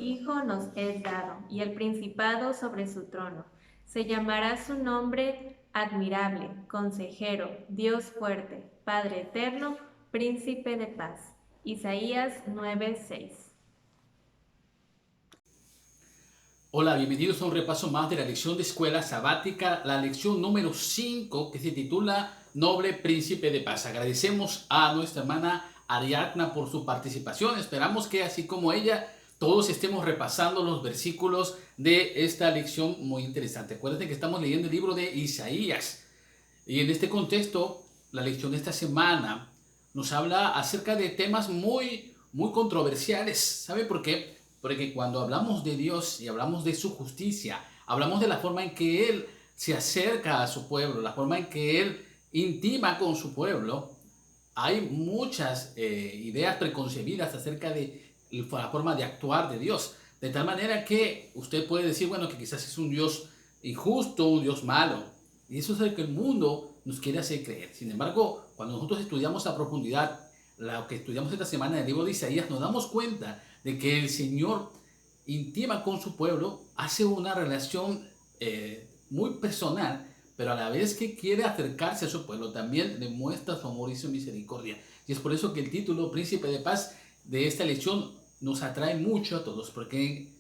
Hijo nos es dado, y el principado sobre su trono. Se llamará su nombre admirable, consejero, Dios fuerte, Padre eterno, príncipe de paz. Isaías 9:6. Hola, bienvenidos a un repaso más de la lección de escuela sabática, la lección número 5 que se titula Noble Príncipe de Paz. Agradecemos a nuestra hermana Ariadna por su participación. Esperamos que así como ella, todos estemos repasando los versículos de esta lección muy interesante. Acuérdense que estamos leyendo el libro de Isaías. Y en este contexto, la lección de esta semana nos habla acerca de temas muy controversiales. ¿Sabe por qué? Porque cuando hablamos de Dios y hablamos de su justicia, hablamos de la forma en que Él se acerca a su pueblo, la forma en que Él intima con su pueblo, hay muchas ideas preconcebidas acerca de la forma de actuar de Dios. De tal manera que usted puede decir, bueno, que quizás es un Dios injusto, un Dios malo. Y eso es lo que el mundo nos quiere hacer creer. Sin embargo, cuando nosotros estudiamos a profundidad lo que estudiamos esta semana en el libro de Isaías, nos damos cuenta de que el Señor intima con su pueblo, hace una relación muy personal, pero a la vez que quiere acercarse a su pueblo, también demuestra su amor y su misericordia. Y es por eso que el título Príncipe de Paz de esta lección nos atrae mucho a todos, porque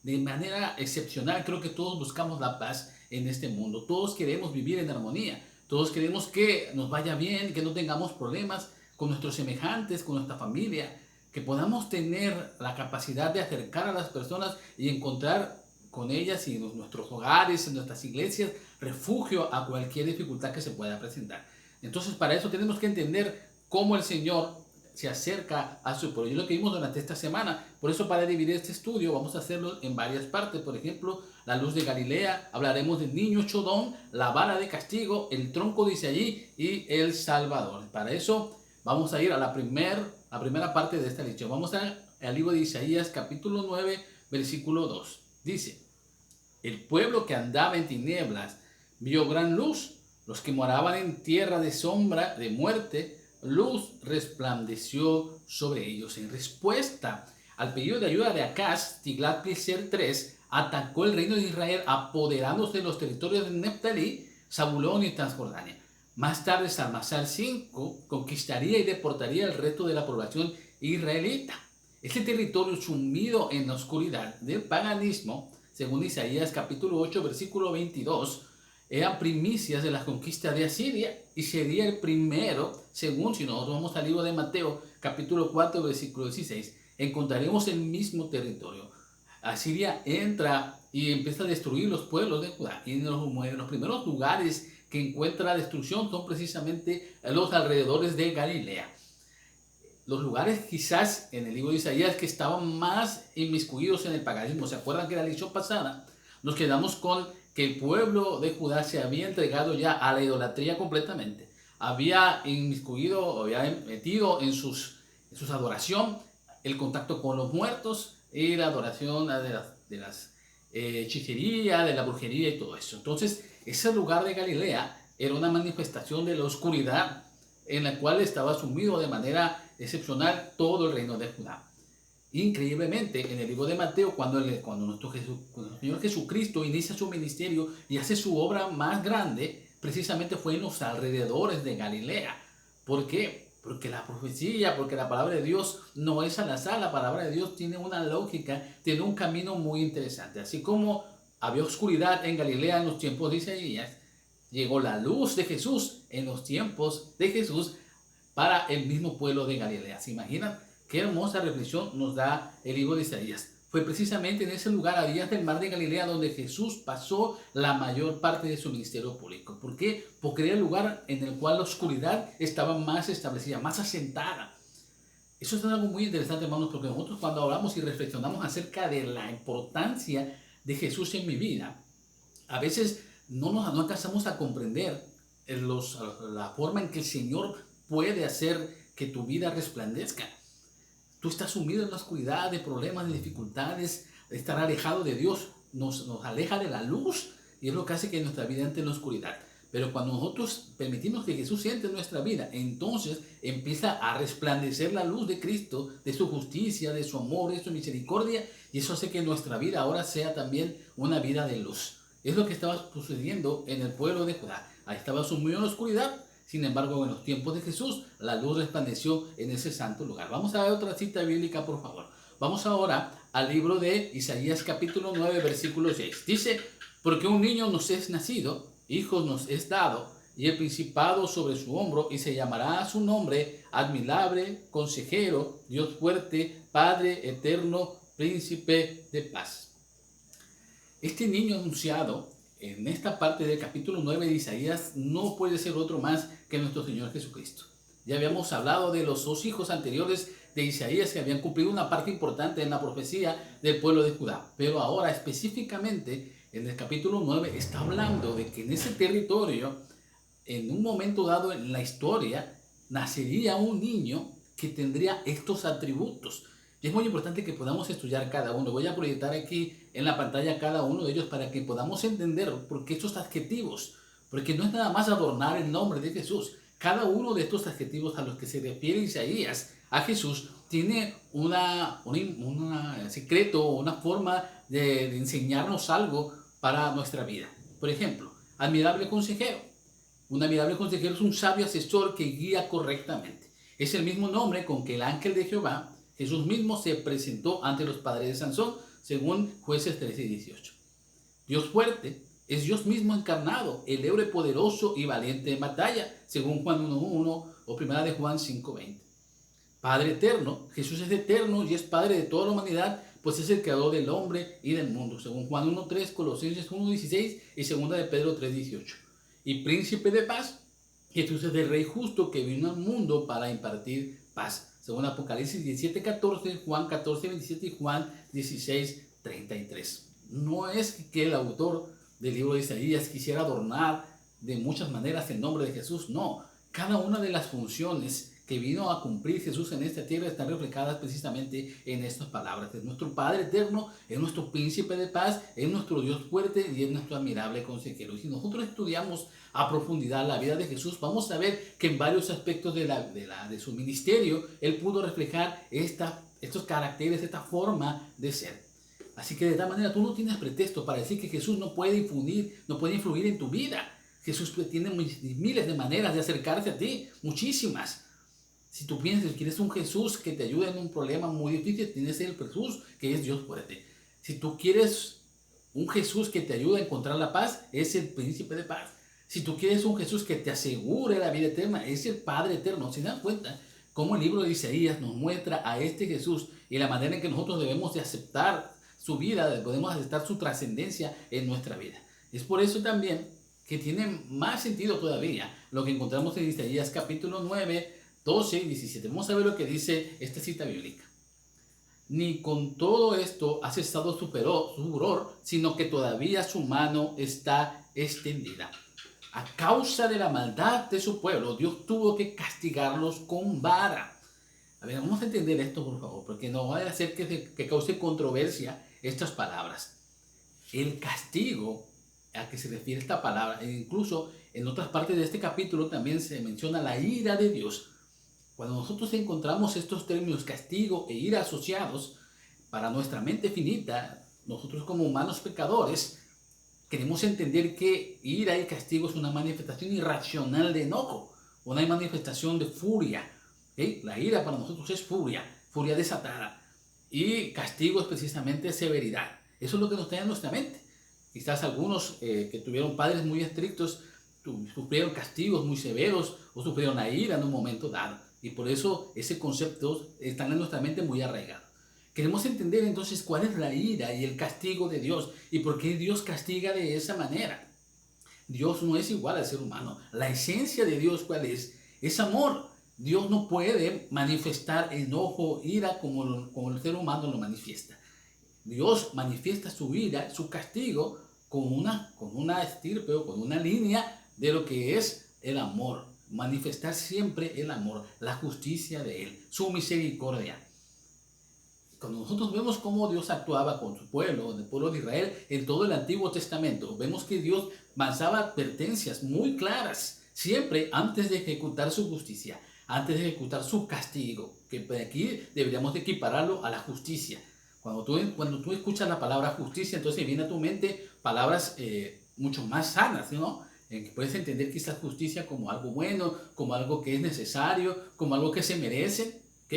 de manera excepcional creo que todos buscamos la paz en este mundo. Todos queremos vivir en armonía. Todos queremos que nos vaya bien, que no tengamos problemas con nuestros semejantes, con nuestra familia, que podamos tener la capacidad de acercar a las personas y encontrar con ellas y en nuestros hogares, en nuestras iglesias, refugio a cualquier dificultad que se pueda presentar. Entonces, para eso tenemos que entender cómo el Señor se acerca a su pueblo. Y lo que vimos durante esta semana. Por eso, para dividir este estudio, vamos a hacerlo en varias partes. Por ejemplo, la luz de Galilea, hablaremos del niño Chodón, la vara de castigo, el tronco dice allí y el Salvador. Para eso, vamos a ir a la primera parte de esta lección. Vamos al libro de Isaías, capítulo 9, versículo 2. Dice: el pueblo que andaba en tinieblas vio gran luz. Los que moraban en tierra de sombra, de muerte, luz resplandeció sobre ellos. En respuesta al pedido de ayuda de Acaz, Tiglat-Pileser III atacó el reino de Israel, apoderándose de los territorios de Neftalí, Zabulón y Transjordania. Más tarde, Salmasar V conquistaría y deportaría el resto de la población israelita. Este territorio, sumido en la oscuridad del paganismo, según Isaías capítulo 8, versículo 22, eran primicias de la conquista de Asiria y sería el primero, según si nosotros vamos al libro de Mateo capítulo 4, versículo 16, encontraremos el mismo territorio. Asiria entra y empieza a destruir los pueblos de Judá. Y en los primeros lugares que encuentra la destrucción son precisamente los alrededores de Galilea. Los lugares quizás en el libro de Isaías que estaban más inmiscuidos en el paganismo. ¿Se acuerdan que la lección pasada nos quedamos con que el pueblo de Judá se había entregado ya a la idolatría completamente? Había inmiscuido, había metido en sus adoración el contacto con los muertos y la adoración de las hechicerías, de la brujería y todo eso. Entonces, ese lugar de Galilea era una manifestación de la oscuridad en la cual estaba sumido de manera excepcional todo el reino de Judá. Increíblemente, en el libro de Mateo, cuando nuestro Señor Jesucristo inicia su ministerio y hace su obra más grande, precisamente fue en los alrededores de Galilea. ¿Por qué? Porque la profecía, porque la palabra de Dios no es al azar, la palabra de Dios tiene una lógica, tiene un camino muy interesante. Así como había oscuridad en Galilea en los tiempos de Isaías, llegó la luz de Jesús en los tiempos de Jesús para el mismo pueblo de Galilea. ¿Se imaginan? Qué hermosa reflexión nos da el libro de Isaías. Fue precisamente en ese lugar, a orillas del mar de Galilea, donde Jesús pasó la mayor parte de su ministerio público. ¿Por qué? Porque era el lugar en el cual la oscuridad estaba más establecida, más asentada. Eso es algo muy interesante, hermanos, porque nosotros cuando hablamos y reflexionamos acerca de la importancia de Jesús en mi vida, a veces no alcanzamos a comprender la forma en que el Señor puede hacer que tu vida resplandezca. Tú estás sumido en la oscuridad de problemas, de dificultades, de estar alejado de Dios. Nos aleja de la luz y es lo que hace que nuestra vida entre en la oscuridad. Pero cuando nosotros permitimos que Jesús entre en nuestra vida, entonces empieza a resplandecer la luz de Cristo, de su justicia, de su amor, de su misericordia, y eso hace que nuestra vida ahora sea también una vida de luz. Es lo que estaba sucediendo en el pueblo de Judá. Ahí estaba sumido en la oscuridad. Sin embargo, en los tiempos de Jesús, la luz resplandeció en ese santo lugar. Vamos a ver otra cita bíblica, por favor. Vamos ahora al libro de Isaías capítulo 9, versículo 6. Dice, porque un niño nos es nacido, hijos nos es dado, y el principado sobre su hombro, y se llamará a su nombre admirable, consejero, Dios fuerte, Padre eterno, príncipe de paz. Este niño anunciado en esta parte del capítulo 9 de Isaías no puede ser otro más que nuestro Señor Jesucristo. Ya habíamos hablado de los dos hijos anteriores de Isaías que habían cumplido una parte importante en la profecía del pueblo de Judá. Pero ahora específicamente en el capítulo 9 está hablando de que en ese territorio, en un momento dado en la historia, nacería un niño que tendría estos atributos. Y es muy importante que podamos estudiar cada uno. Voy a proyectar aquí en la pantalla cada uno de ellos para que podamos entender por qué estos adjetivos. Porque no es nada más adornar el nombre de Jesús. Cada uno de estos adjetivos a los que se refiere Isaías a Jesús tiene un secreto, una forma de enseñarnos algo para nuestra vida. Por ejemplo, admirable consejero. Un admirable consejero es un sabio asesor que guía correctamente. Es el mismo nombre con que el ángel de Jehová, Jesús mismo, se presentó ante los padres de Sansón, según Jueces 13 y 18. Dios fuerte es Dios mismo encarnado, el héroe poderoso y valiente en batalla, según Juan 1.1 o primera de Juan 5.20. Padre eterno, Jesús es eterno y es Padre de toda la humanidad, pues es el creador del hombre y del mundo, según Juan 1.3, Colosenses 1.16 y segunda de Pedro 3.18. Y príncipe de paz, Jesús es el rey justo que vino al mundo para impartir paz, según Apocalipsis 17.14, Juan 14.27 y Juan 16.33. No es que el autor del libro de Isaías quisiera adornar de muchas maneras el nombre de Jesús, no. Cada una de las funciones que vino a cumplir Jesús en esta tierra están reflejadas precisamente en estas palabras. Es nuestro Padre eterno, es nuestro príncipe de paz, es nuestro Dios fuerte y es nuestro admirable consejero. Y si nosotros estudiamos a profundidad la vida de Jesús, vamos a ver que en varios aspectos de su ministerio, Él pudo reflejar estos caracteres, esta forma de ser. Así que de tal manera tú no tienes pretexto para decir que Jesús no puede influir en tu vida. Jesús tiene miles de maneras de acercarse a ti, muchísimas. Si tú piensas que quieres un Jesús que te ayude en un problema muy difícil, tienes el Jesús que es Dios fuerte. Si tú quieres un Jesús que te ayude a encontrar la paz, es el príncipe de paz. Si tú quieres un Jesús que te asegure la vida eterna, es el Padre eterno. ¿Se dan cuenta cómo el libro de Isaías nos muestra a este Jesús y la manera en que nosotros debemos de aceptar su vida, podemos aceptar su trascendencia en nuestra vida? Es por eso también que tiene más sentido todavía lo que encontramos en Isaías capítulo 9, 12 y 17. Vamos a ver lo que dice esta cita bíblica. Ni con todo esto ha cesado su furor, sino que todavía su mano está extendida. A causa de la maldad de su pueblo, Dios tuvo que castigarlos con vara. A ver, vamos a entender esto, por favor, porque no va a hacer que cause controversia estas palabras. El castigo a que se refiere esta palabra, e incluso en otras partes de este capítulo también se menciona la ira de Dios. Cuando nosotros encontramos estos términos castigo e ira asociados, para nuestra mente finita, nosotros como humanos pecadores, queremos entender que ira y castigo es una manifestación irracional de enojo, una manifestación de furia. ¿Okay? La ira para nosotros es furia desatada. Y castigo es precisamente severidad. Eso es lo que nos trae en nuestra mente. Quizás algunos que tuvieron padres muy estrictos sufrieron castigos muy severos o sufrieron la ira en un momento dado. Y por eso ese concepto está en nuestra mente muy arraigado. Queremos entender entonces cuál es la ira y el castigo de Dios y por qué Dios castiga de esa manera. Dios no es igual al ser humano. La esencia de Dios, ¿cuál es? Es amor. Dios no puede manifestar enojo, ira como el ser humano lo manifiesta. Dios manifiesta su ira, su castigo con una estirpe o con una línea de lo que es el amor. Manifestar siempre el amor, la justicia de Él, su misericordia. cuando nosotros vemos cómo Dios actuaba con su pueblo, el pueblo de Israel, en todo el Antiguo Testamento, vemos que Dios lanzaba advertencias muy claras, siempre antes de ejecutar su justicia, antes de ejecutar su castigo, que aquí deberíamos de equipararlo a la justicia. Cuando tú escuchas la palabra justicia, entonces viene a tu mente palabras mucho más sanas, ¿no? En que puedes entender quizás justicia como algo bueno, como algo que es necesario, como algo que se merece, ¿ok?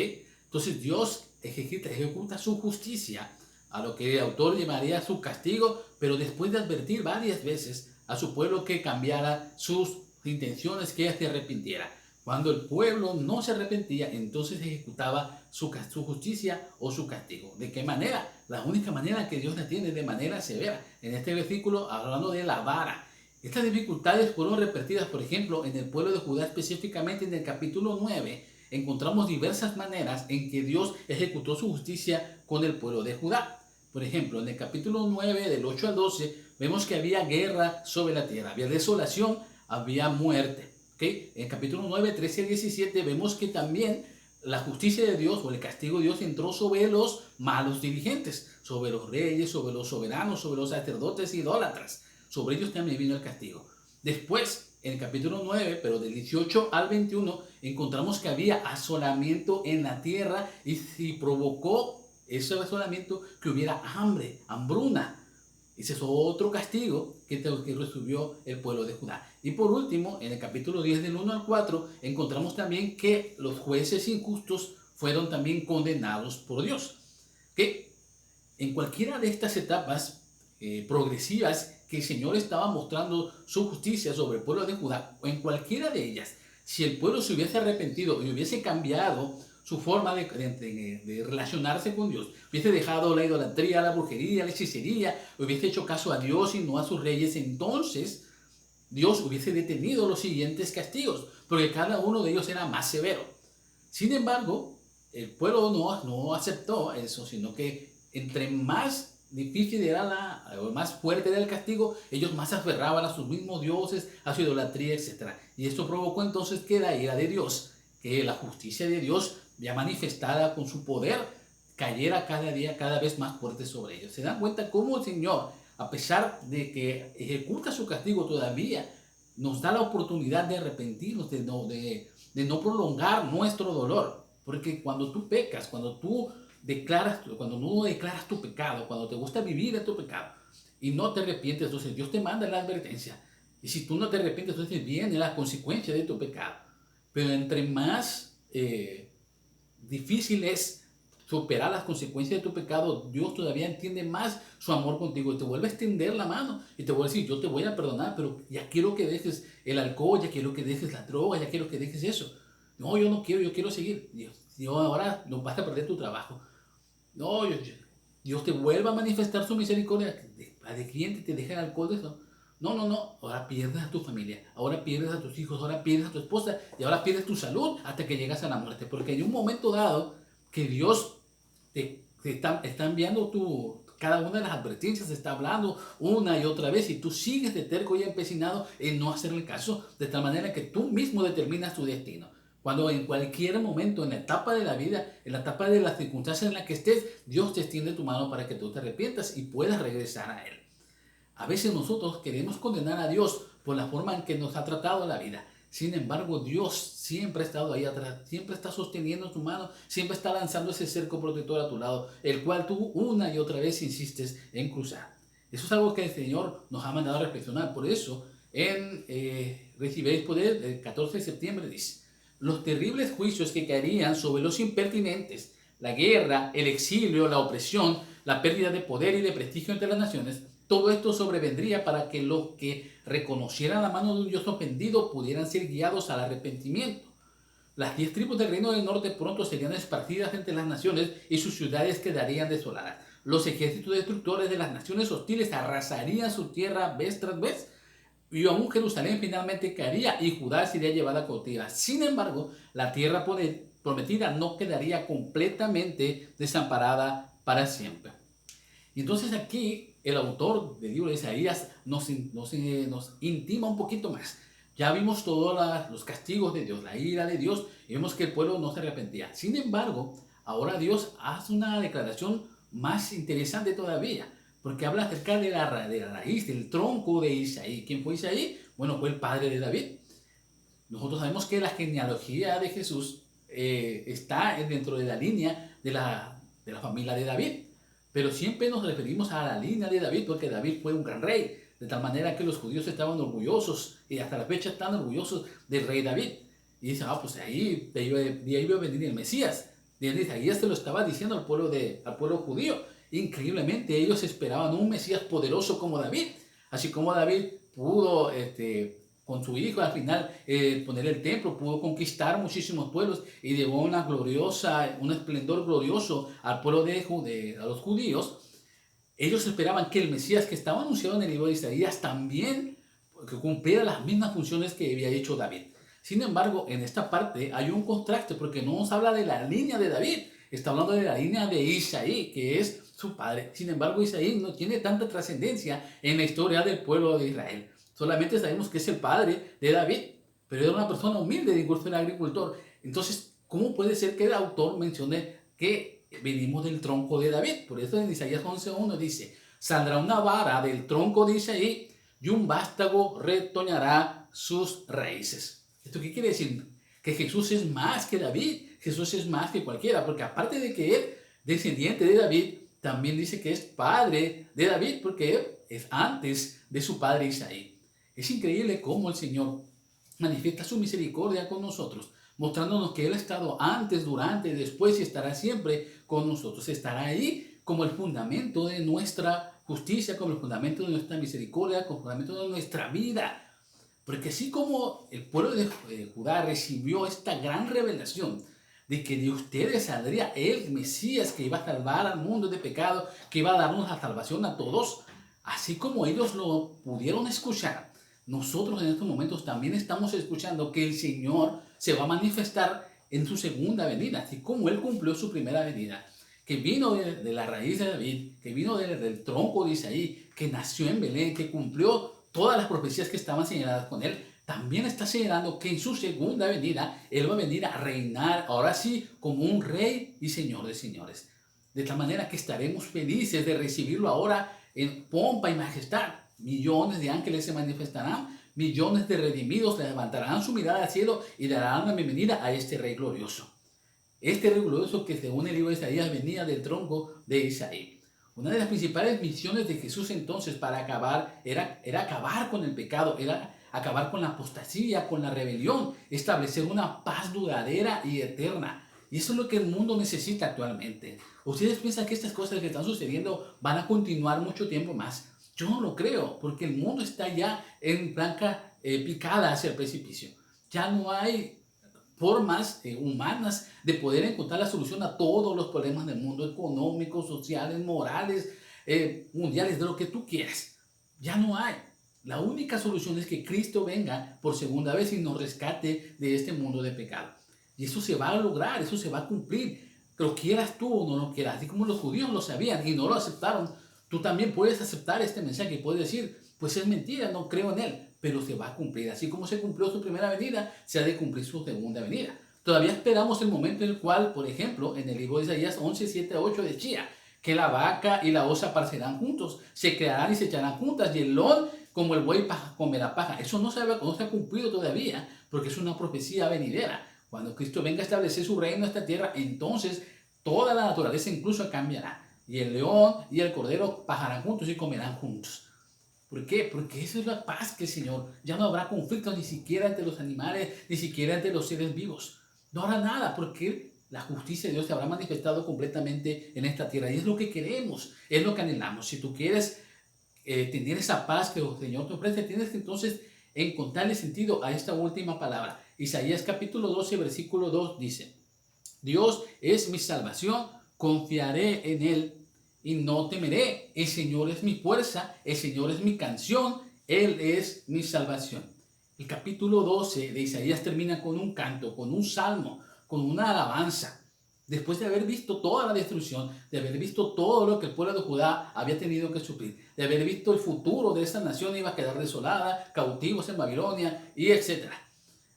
Entonces Dios ejecuta su justicia, a lo que el autor llamaría su castigo, pero después de advertir varias veces a su pueblo que cambiara sus intenciones, que se arrepintiera. Cuando el pueblo no se arrepentía, entonces ejecutaba su justicia o su castigo. ¿De qué manera? La única manera que Dios la tiene de manera severa. En este versículo, hablando de la vara. Estas dificultades fueron repetidas, por ejemplo, en el pueblo de Judá, específicamente en el capítulo 9. Encontramos diversas maneras en que Dios ejecutó su justicia con el pueblo de Judá. Por ejemplo, en el capítulo 9, del 8 al 12, vemos que había guerra sobre la tierra, había desolación, había muerte. ¿Okay? En el capítulo 9, 13 al 17, vemos que también la justicia de Dios o el castigo de Dios entró sobre los malos dirigentes, sobre los reyes, sobre los soberanos, sobre los sacerdotes idólatras. Sobre ellos también vino el castigo. Después, en el capítulo 9, pero del 18 al 21, encontramos que había asolamiento en la tierra y provocó ese asolamiento que hubiera hambre, hambruna. Ese es otro castigo que recibió el pueblo de Judá. Y por último, en el capítulo 10 del 1 al 4, encontramos también que los jueces injustos fueron también condenados por Dios. Que en cualquiera de estas etapas progresivas que el Señor estaba mostrando su justicia sobre el pueblo de Judá, o en cualquiera de ellas, si el pueblo se hubiese arrepentido y hubiese cambiado su forma de relacionarse con Dios, hubiese dejado la idolatría, la brujería, la hechicería, hubiese hecho caso a Dios y no a sus reyes, entonces Dios hubiese detenido los siguientes castigos, porque cada uno de ellos era más severo. Sin embargo, el pueblo no aceptó eso, sino que entre más difícil era más fuerte era el castigo, ellos más se aferraban a sus mismos dioses, a su idolatría, etc. Y esto provocó entonces que la ira de Dios, que la justicia de Dios, ya manifestada con su poder, cayera cada día cada vez más fuerte sobre ellos. Se dan cuenta cómo el Señor, a pesar de que ejecuta su castigo todavía, nos da la oportunidad de arrepentirnos, de no prolongar nuestro dolor. Porque cuando tú pecas, cuando no declaras tu pecado, cuando te gusta vivir en tu pecado y no te arrepientes, entonces Dios te manda la advertencia. Y si tú no te arrepientes, entonces viene la consecuencia de tu pecado. Pero entre más difícil es superar las consecuencias de tu pecado, Dios todavía entiende más su amor contigo y te vuelve a extender la mano y te vuelve a decir, yo te voy a perdonar, pero ya quiero que dejes el alcohol, ya quiero que dejes la droga, ya quiero que dejes eso. No, yo no quiero, yo quiero seguir. Dios, ahora no vas a perder tu trabajo. No, Dios te vuelva a manifestar su misericordia. ¿De quién te deja el alcohol de eso? No. Ahora pierdes a tu familia, ahora pierdes a tus hijos, ahora pierdes a tu esposa y ahora pierdes tu salud hasta que llegas a la muerte. Porque hay un momento dado que Dios te está enviando cada una de las advertencias, te está hablando una y otra vez y tú sigues de terco y empecinado en no hacerle caso, de tal manera que tú mismo determinas tu destino. Cuando en cualquier momento, en la etapa de la vida, en la etapa de las circunstancias en las que estés, Dios te extiende tu mano para que tú te arrepientas y puedas regresar a Él. A veces nosotros queremos condenar a Dios por la forma en que nos ha tratado la vida. Sin embargo, Dios siempre ha estado ahí atrás, siempre está sosteniendo tu mano, siempre está lanzando ese cerco protector a tu lado, el cual tú una y otra vez insistes en cruzar. Eso es algo que el Señor nos ha mandado a reflexionar. Por eso, en Recibiréis Poder, el 14 de septiembre dice, los terribles juicios que caerían sobre los impertinentes, la guerra, el exilio, la opresión, la pérdida de poder y de prestigio entre las naciones, todo esto sobrevendría para que los que reconocieran la mano de un Dios ofendido pudieran ser guiados al arrepentimiento. Las 10 tribus del reino del norte pronto serían esparcidas entre las naciones y sus ciudades quedarían desoladas. Los ejércitos destructores de las naciones hostiles arrasarían su tierra vez tras vez, y aún Jerusalén finalmente caería y Judá sería llevada cautiva. Sin embargo, la tierra prometida no quedaría completamente desamparada para siempre. Y entonces aquí el autor del libro de Isaías nos intima un poquito más. Ya vimos todos los castigos de Dios, la ira de Dios, y vemos que el pueblo no se arrepentía. Sin embargo, ahora Dios hace una declaración más interesante todavía, porque habla acerca de la raíz, del tronco de Isaí. ¿Quién fue Isaí? Bueno, fue el padre de David. Nosotros sabemos que la genealogía de Jesús está dentro de la línea de la familia de David, pero siempre nos referimos a la línea de David porque David fue un gran rey, de tal manera que los judíos estaban orgullosos y hasta la fecha están orgullosos del rey David. Y dicen, pues de ahí iba a venir el Mesías. De Isaías se lo estaba diciendo al pueblo judío. Increíblemente ellos esperaban un Mesías poderoso como David, así como David pudo con su hijo al final poner el templo, pudo conquistar muchísimos pueblos y llevó un esplendor glorioso al pueblo a los judíos. Ellos esperaban que el Mesías que estaba anunciado en el libro de Isaías también que cumpliera las mismas funciones que había hecho David. Sin embargo, en esta parte hay un contraste porque no nos habla de la línea de David, está hablando de la línea de Isaí, que es su padre. Sin embargo, Isaí no tiene tanta trascendencia en la historia del pueblo de Israel. Solamente sabemos que es el padre de David, pero era una persona humilde, incluso era agricultor. Entonces, ¿cómo puede ser que el autor mencione que venimos del tronco de David? Por eso en Isaías 11:1 dice, saldrá una vara del tronco de Isaí y un vástago retoñará sus raíces. ¿Esto qué quiere decir? Que Jesús es más que David, Jesús es más que cualquiera, porque aparte de que es descendiente de David, también dice que es padre de David, porque él es antes de su padre Isaí. Es increíble cómo el Señor manifiesta su misericordia con nosotros, mostrándonos que Él ha estado antes, durante, después y estará siempre con nosotros. Estará ahí como el fundamento de nuestra justicia, como el fundamento de nuestra misericordia, como el fundamento de nuestra vida. Porque así como el pueblo de Judá recibió esta gran revelación de que de ustedes saldría el Mesías que iba a salvar al mundo de pecado, que iba a darnos la salvación a todos, así como ellos lo pudieron escuchar, nosotros en estos momentos también estamos escuchando que el Señor se va a manifestar en su segunda venida, así como Él cumplió su primera venida, que vino de la raíz de David, que vino del tronco de Isaí, que nació en Belén, que cumplió todas las profecías que estaban señaladas con Él. También está señalando que en su segunda venida Él va a venir a reinar, ahora sí, como un rey y señor de señores. De tal manera que estaremos felices de recibirlo ahora en pompa y majestad. Millones de ángeles se manifestarán, millones de redimidos levantarán su mirada al cielo y darán la bienvenida a este rey glorioso. Este rey glorioso que según el libro de Isaías venía del tronco de Isaí. Una de las principales misiones de Jesús entonces para acabar era acabar con el pecado, era acabar con la apostasía, con la rebelión, establecer una paz duradera y eterna. Y eso es lo que el mundo necesita actualmente. ¿Ustedes piensan que estas cosas que están sucediendo van a continuar mucho tiempo más? Yo no lo creo, porque el mundo está ya en blanca picada hacia el precipicio. Ya no hay formas humanas de poder encontrar la solución a todos los problemas del mundo, económicos, sociales, morales, mundiales, de lo que tú quieras. Ya no hay. La única solución es que Cristo venga por segunda vez y nos rescate de este mundo de pecado. Y eso se va a lograr, eso se va a cumplir. Lo quieras tú o no lo quieras. Así como los judíos lo sabían y no lo aceptaron, tú también puedes aceptar este mensaje y puedes decir, pues es mentira, no creo en él, pero se va a cumplir. Así como se cumplió su primera venida, se ha de cumplir su segunda venida. Todavía esperamos el momento en el cual, por ejemplo, en el libro de Isaías 11, 7, 8 decía que la vaca y la osa pacerán juntos, se crearán y se echarán juntas, y el león como el buey comerá paja. Eso no se ha cumplido todavía, porque es una profecía venidera. Cuando Cristo venga a establecer su reino en esta tierra, entonces toda la naturaleza incluso cambiará. Y el león y el cordero pajarán juntos y comerán juntos. ¿Por qué? Porque esa es la paz que el Señor. Ya no habrá conflictos ni siquiera entre los animales, ni siquiera entre los seres vivos. No habrá nada porque la justicia de Dios se habrá manifestado completamente en esta tierra. Y es lo que queremos, es lo que anhelamos. Si tú quieres tener esa paz que el Señor te ofrece, tienes que entonces encontrarle sentido a esta última palabra. Isaías capítulo 12, versículo 2 dice, Dios es mi salvación, confiaré en Él y no temeré. El Señor es mi fuerza, el Señor es mi canción, Él es mi salvación. El capítulo 12 de Isaías termina con un canto, con un salmo, con una alabanza. Después de haber visto toda la destrucción, de haber visto todo lo que el pueblo de Judá había tenido que sufrir, de haber visto el futuro de esta nación iba a quedar desolada, cautivos en Babilonia y etc.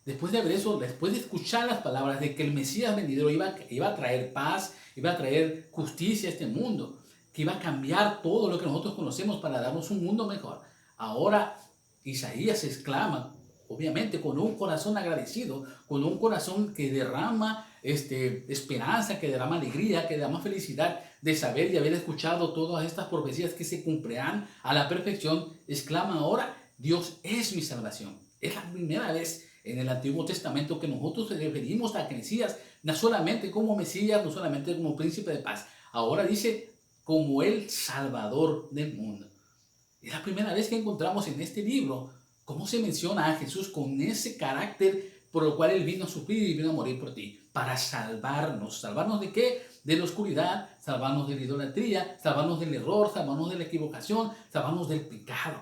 después de ver eso, después de escuchar las palabras de que el Mesías venidero iba a traer paz, iba a traer justicia a este mundo, que iba a cambiar todo lo que nosotros conocemos para darnos un mundo mejor. Ahora Isaías exclama, obviamente con un corazón agradecido, con un corazón que derrama esperanza, que derrama alegría, que derrama felicidad de saber y haber escuchado todas estas profecías que se cumplirán a la perfección, exclama ahora, Dios es mi salvación. Es la primera vez en el Antiguo Testamento que nosotros nos referimos al Mesías, no solamente como Mesías, no solamente como príncipe de paz, ahora dice como el Salvador del mundo. Es la primera vez que encontramos en este libro cómo se menciona a Jesús con ese carácter por el cual Él vino a sufrir y vino a morir por ti, para salvarnos. ¿Salvarnos de qué? De la oscuridad, salvarnos de la idolatría, salvarnos del error, salvarnos de la equivocación, salvarnos del pecado.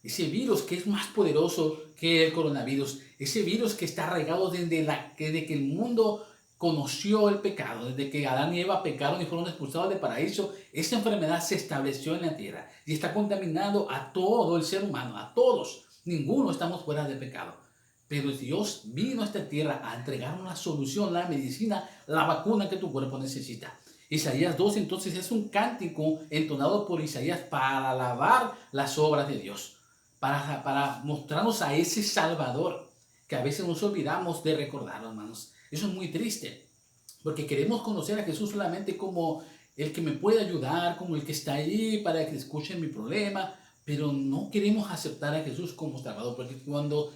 Ese virus que es más poderoso que el coronavirus, ese virus que está arraigado desde que el mundo conoció el pecado, desde que Adán y Eva pecaron y fueron expulsados del paraíso, esa enfermedad se estableció en la tierra y está contaminando a todo el ser humano, a todos. Ninguno estamos fuera de pecado. Pero Dios vino a esta tierra a entregar una solución, la medicina, la vacuna que tu cuerpo necesita. Isaías 2 entonces es un cántico entonado por Isaías para alabar las obras de Dios, para mostrarnos a ese Salvador que a veces nos olvidamos de recordar, hermanos. Eso es muy triste, porque queremos conocer a Jesús solamente como el que me puede ayudar, como el que está ahí para que escuchen mi problema, pero no queremos aceptar a Jesús como Salvador, porque cuando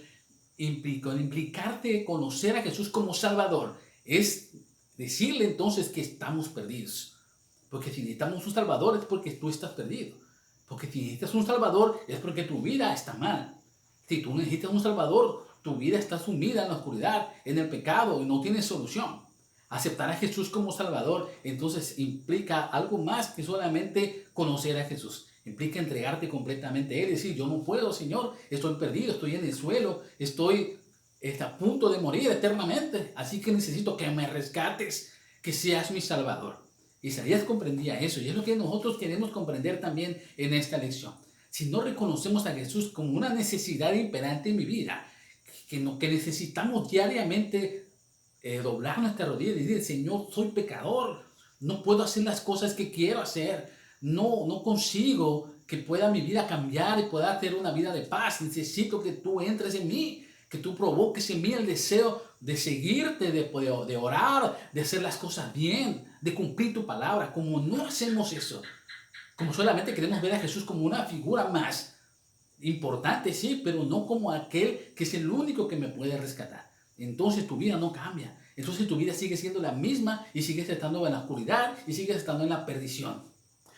implicarte conocer a Jesús como Salvador es decirle entonces que estamos perdidos. Porque si necesitamos un Salvador es porque tú estás perdido. Porque si necesitas un Salvador es porque tu vida está mal. Si tú necesitas un Salvador, tu vida está sumida en la oscuridad, en el pecado y no tienes solución. Aceptar a Jesús como Salvador entonces implica algo más que solamente conocer a Jesús. Implica entregarte completamente a Él y decir, yo no puedo, Señor, estoy perdido, estoy en el suelo, estoy a punto de morir eternamente, así que necesito que me rescates, que seas mi Salvador. Isaías comprendía eso y es lo que nosotros queremos comprender también en esta lección. Si no reconocemos a Jesús como una necesidad imperante en mi vida, que necesitamos diariamente doblar nuestra rodilla y decir, Señor, soy pecador, no puedo hacer las cosas que quiero hacer, no consigo que pueda mi vida cambiar y pueda hacer una vida de paz, necesito que tú entres en mí, que tú provoques en mí el deseo de seguirte, de orar, de hacer las cosas bien, de cumplir tu palabra. Como no hacemos eso, como solamente queremos ver a Jesús como una figura más importante, sí, pero no como aquel que es el único que me puede rescatar, entonces tu vida no cambia. Entonces tu vida sigue siendo la misma y sigues estando en la oscuridad y sigues estando en la perdición.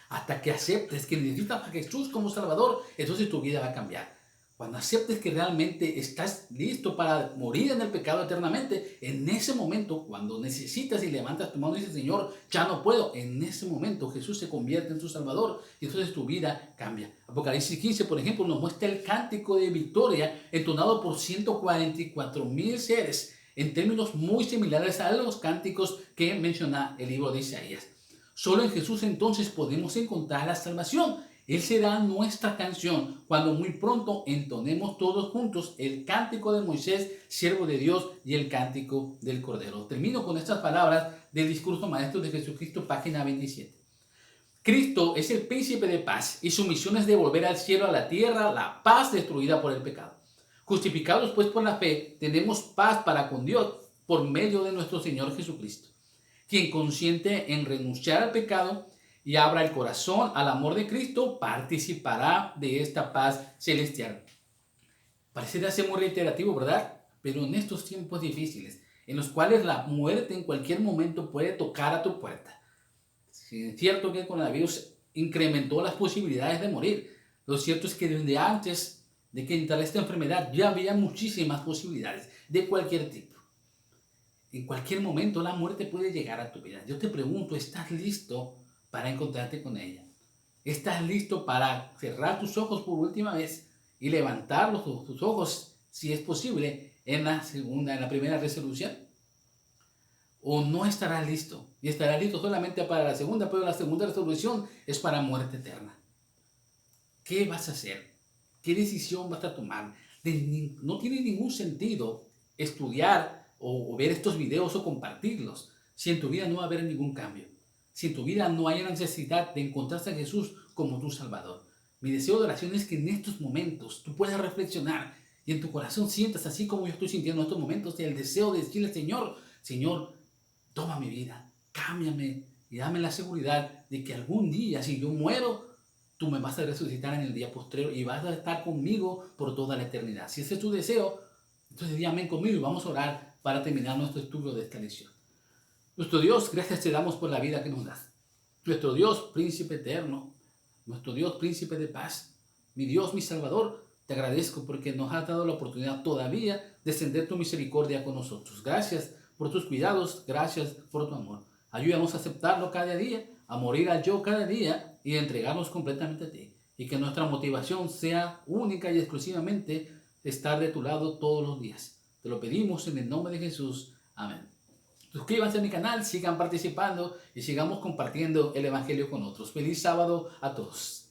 Hasta que aceptes que necesitas a Jesús como Salvador, entonces tu vida va a cambiar. Cuando aceptes que realmente estás listo para morir en el pecado eternamente, en ese momento, cuando necesitas y levantas tu mano y dices, Señor, ya no puedo, en ese momento Jesús se convierte en tu Salvador y entonces tu vida cambia. Apocalipsis 15, por ejemplo, nos muestra el cántico de victoria entonado por 144,000 seres, en términos muy similares a los cánticos que menciona el libro de Isaías. Solo en Jesús entonces podemos encontrar la salvación. Él será nuestra canción cuando muy pronto entonemos todos juntos el cántico de Moisés, siervo de Dios, y el cántico del Cordero. Termino con estas palabras del discurso maestro de Jesucristo, página 27. Cristo es el príncipe de paz y su misión es devolver al cielo, a la tierra, la paz destruida por el pecado. Justificados pues por la fe, tenemos paz para con Dios por medio de nuestro Señor Jesucristo, quien consiente en renunciar al pecado y abra el corazón al amor de Cristo, participará de esta paz celestial. Parece ser muy reiterativo, ¿verdad? Pero en estos tiempos difíciles, en los cuales la muerte en cualquier momento puede tocar a tu puerta. Es cierto que el coronavirus incrementó las posibilidades de morir. Lo cierto es que desde antes de que entrara esta enfermedad ya había muchísimas posibilidades de cualquier tipo. En cualquier momento la muerte puede llegar a tu vida. Yo te pregunto, ¿estás listo para encontrarte con ella? ¿Estás listo para cerrar tus ojos por última vez y levantar tus ojos, si es posible, en la primera resolución? ¿O no estarás listo? Y estarás listo solamente para la segunda, pero la segunda resolución es para muerte eterna. ¿Qué vas a hacer? ¿Qué decisión vas a tomar? No tiene ningún sentido estudiar o ver estos videos o compartirlos si en tu vida no va a haber ningún cambio? Si en tu vida no hay la necesidad de encontrarse a Jesús como tu Salvador. Mi deseo de oración es que en estos momentos tú puedas reflexionar y en tu corazón sientas, así como yo estoy sintiendo en estos momentos, el deseo de decirle: Señor, Señor, toma mi vida, cámbiame y dame la seguridad de que algún día, si yo muero, tú me vas a resucitar en el día postrero y vas a estar conmigo por toda la eternidad. Si ese es tu deseo, entonces di amén conmigo y vamos a orar para terminar nuestro estudio de esta lección. Nuestro Dios, gracias te damos por la vida que nos das. Nuestro Dios, príncipe eterno, nuestro Dios, príncipe de paz, mi Dios, mi Salvador, te agradezco porque nos has dado la oportunidad todavía de extender tu misericordia con nosotros. Gracias por tus cuidados, gracias por tu amor. Ayúdanos a aceptarlo cada día, a morir al yo cada día y a entregarnos completamente a ti. Y que nuestra motivación sea única y exclusivamente estar de tu lado todos los días. Te lo pedimos en el nombre de Jesús. Amén. Suscríbanse a mi canal, sigan participando y sigamos compartiendo el Evangelio con otros. Feliz sábado a todos.